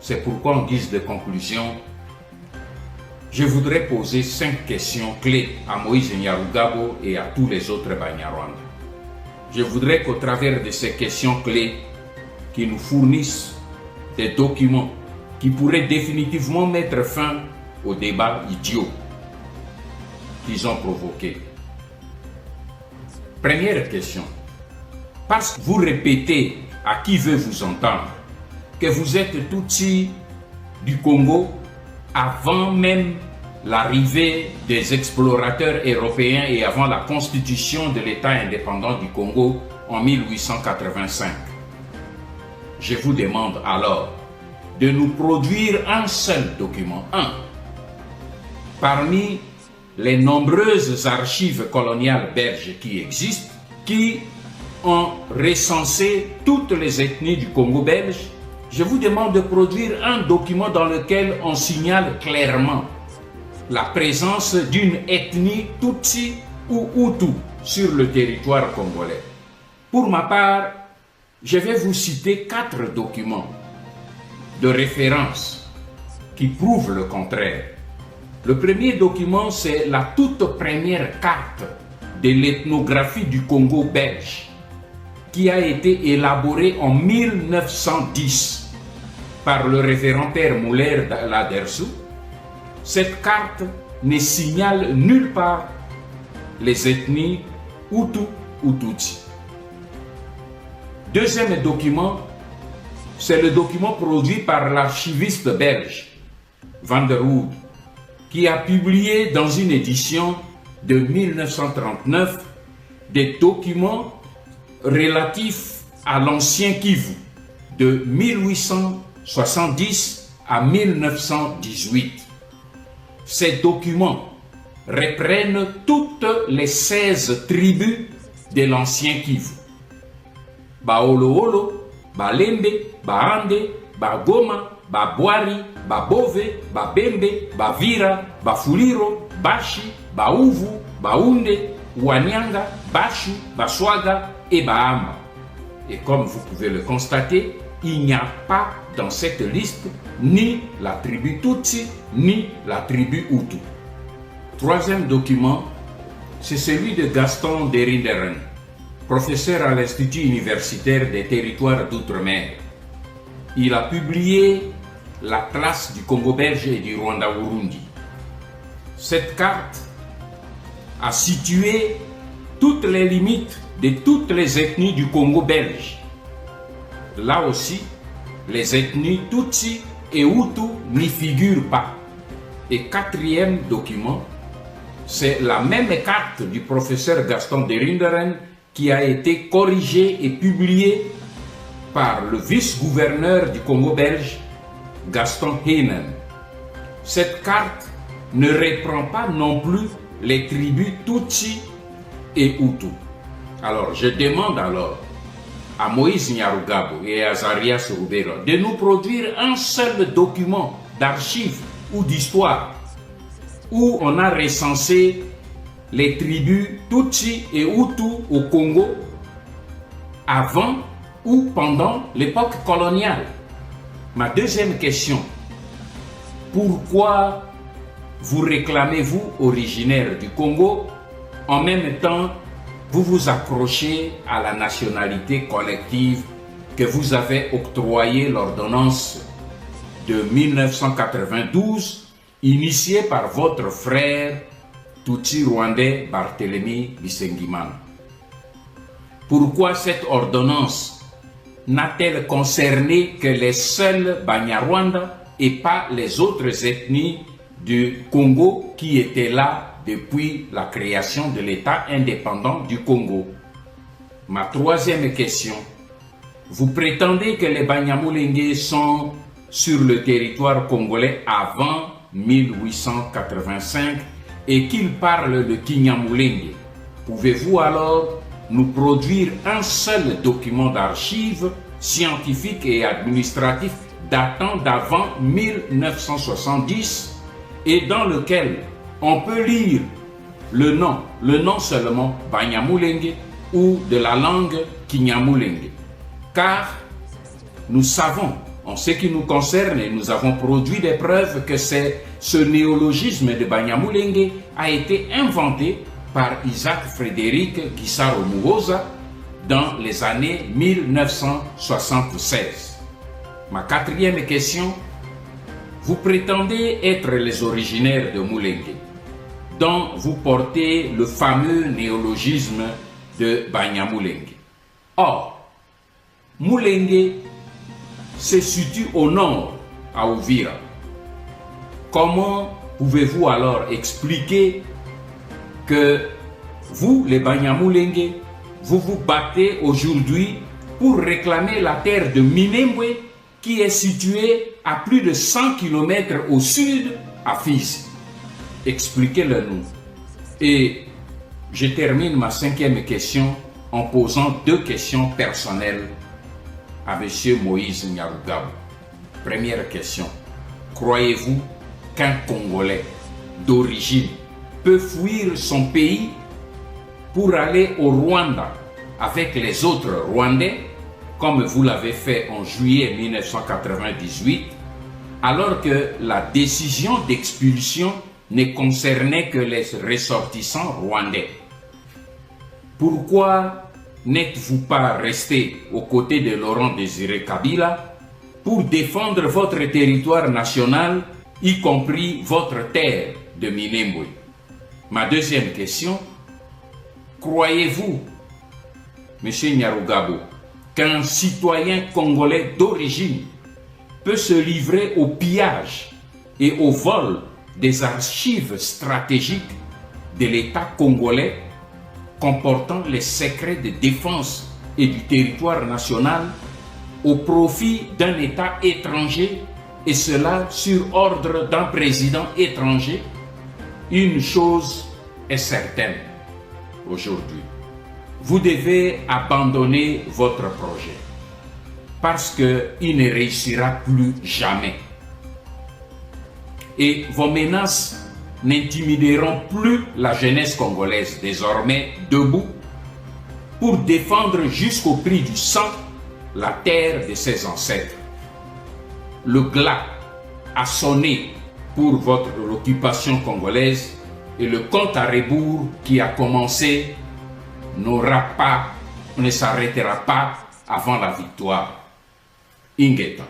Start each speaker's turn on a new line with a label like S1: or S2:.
S1: C'est pourquoi, en guise de conclusion, je voudrais poser 5 questions clés à Moïse Nyarugabo et à tous les autres Banyarwanda. Je voudrais qu'au travers de ces questions clés, qu'ils nous fournissent des documents qui pourraient définitivement mettre fin au débat idiot qu'ils ont provoqué. Première question. Parce que vous répétez à qui veut vous entendre que vous êtes Tutsi du Congo avant même l'arrivée des explorateurs européens et avant la constitution de l'État indépendant du Congo en 1885. Je vous demande alors de nous produire un seul document, parmi les nombreuses archives coloniales belges qui existent, qui ont recensé toutes les ethnies du Congo belge. Je vous demande de produire un document dans lequel on signale clairement la présence d'une ethnie Tutsi ou Hutu sur le territoire congolais. Pour ma part, je vais vous citer 4 documents de référence qui prouvent le contraire. Le premier document, c'est la toute première carte de l'ethnographie du Congo belge qui a été élaborée en 1910 par le révérend père Muller Ladersu. Cette carte ne signale nulle part les ethnies Hutu ou Tutsi. Deuxième document, c'est le document produit par l'archiviste belge Van der Hoed, qui a publié dans une édition de 1939 des documents relatifs à l'ancien Kivu de 1870 à 1918. Ces documents reprennent toutes les 16 tribus de l'ancien Kivu. Baolo-Olo, Balembe, Baande, Bagoma, Babwari, Babove, Babembe, Bavira, Bafuliro, Bashi, Baouvu, Baounde, Wanyanga, Bashu, Baswaga et Bahama. Et comme vous pouvez le constater, il n'y a pas dans cette liste ni la tribu Tutsi, ni la tribu Hutu. Troisième document, c'est celui de Gaston de Rinderen, professeur à l'Institut universitaire des territoires d'outre-mer. Il a publié l'Atlas du Congo belge et du Rwanda-Urundi. Cette carte a situé toutes les limites de toutes les ethnies du Congo belge. Là aussi, les ethnies Tutsi et Hutu n'y figurent pas. Et quatrième document, c'est la même carte du professeur Gaston de Rinderen qui a été corrigée et publiée par le vice-gouverneur du Congo belge, Gaston Heinen. Cette carte ne reprend pas non plus les tribus Tutsi et Hutu. Alors, je demande alors à Moïse Nyarugabo et à Azarias Rubera de nous produire un seul document d'archives ou d'histoire où on a recensé les tribus Tutsi et Hutu au Congo avant ou pendant l'époque coloniale. Ma deuxième question, pourquoi vous réclamez-vous originaire du Congo, en même temps vous vous accrochez à la nationalité collective que vous avez octroyée l'ordonnance de 1992, initiée par votre frère Tutsi rwandais Barthélemy Bisengimana? Pourquoi cette ordonnance n'a-t-elle concerné que les seuls Banyarwanda et pas les autres ethnies du Congo qui étaient là depuis la création de l'État indépendant du Congo? Ma troisième question, vous prétendez que les Banyamulenge sont sur le territoire congolais avant 1885 et qu'ils parlent le Kinyamulenge. Pouvez-vous alors nous produire un seul document d'archives scientifique et administratif datant d'avant 1970 et dans lequel on peut lire le nom seulement Banyamulenge ou de la langue Kinyamulenge? Car nous savons en ce qui nous concerne, nous avons produit des preuves que ce néologisme de Banyamulenge a été inventé par Isaac Frédéric Gisaro Muhoza dans les années 1976. Ma quatrième question, vous prétendez être les originaires de Mulenge, dont vous portez le fameux néologisme de Banyamulenge. Or, Mulenge se situe au nord, à Uvira. Comment pouvez-vous alors expliquer que vous, les Banyamulenge, vous vous battez aujourd'hui pour réclamer la terre de Minembwe qui est située à plus de 100 km au sud, à Fizi? Expliquez-le nous. Et je termine ma cinquième question en posant deux questions personnelles à M. Moïse Nyarugabo. Première question. Croyez-vous qu'un Congolais d'origine peut fuir son pays pour aller au Rwanda avec les autres Rwandais, comme vous l'avez fait en juillet 1998, alors que la décision d'expulsion ne concernait que les ressortissants rwandais? Pourquoi n'êtes-vous pas resté aux côtés de Laurent Désiré Kabila pour défendre votre territoire national, y compris votre terre de Minembwe? Ma deuxième question, croyez-vous, M. Nyarugabo, qu'un citoyen congolais d'origine peut se livrer au pillage et au vol des archives stratégiques de l'État congolais comportant les secrets de défense et du territoire national au profit d'un État étranger, et cela sur ordre d'un président étranger? Une chose est certaine aujourd'hui, vous devez abandonner votre projet parce qu'il ne réussira plus jamais. Et vos menaces n'intimideront plus la jeunesse congolaise, désormais debout, pour défendre jusqu'au prix du sang la terre de ses ancêtres. Le glas a sonné pour l'occupation congolaise et le compte à rebours qui a commencé ne s'arrêtera pas avant la victoire. Ingeta.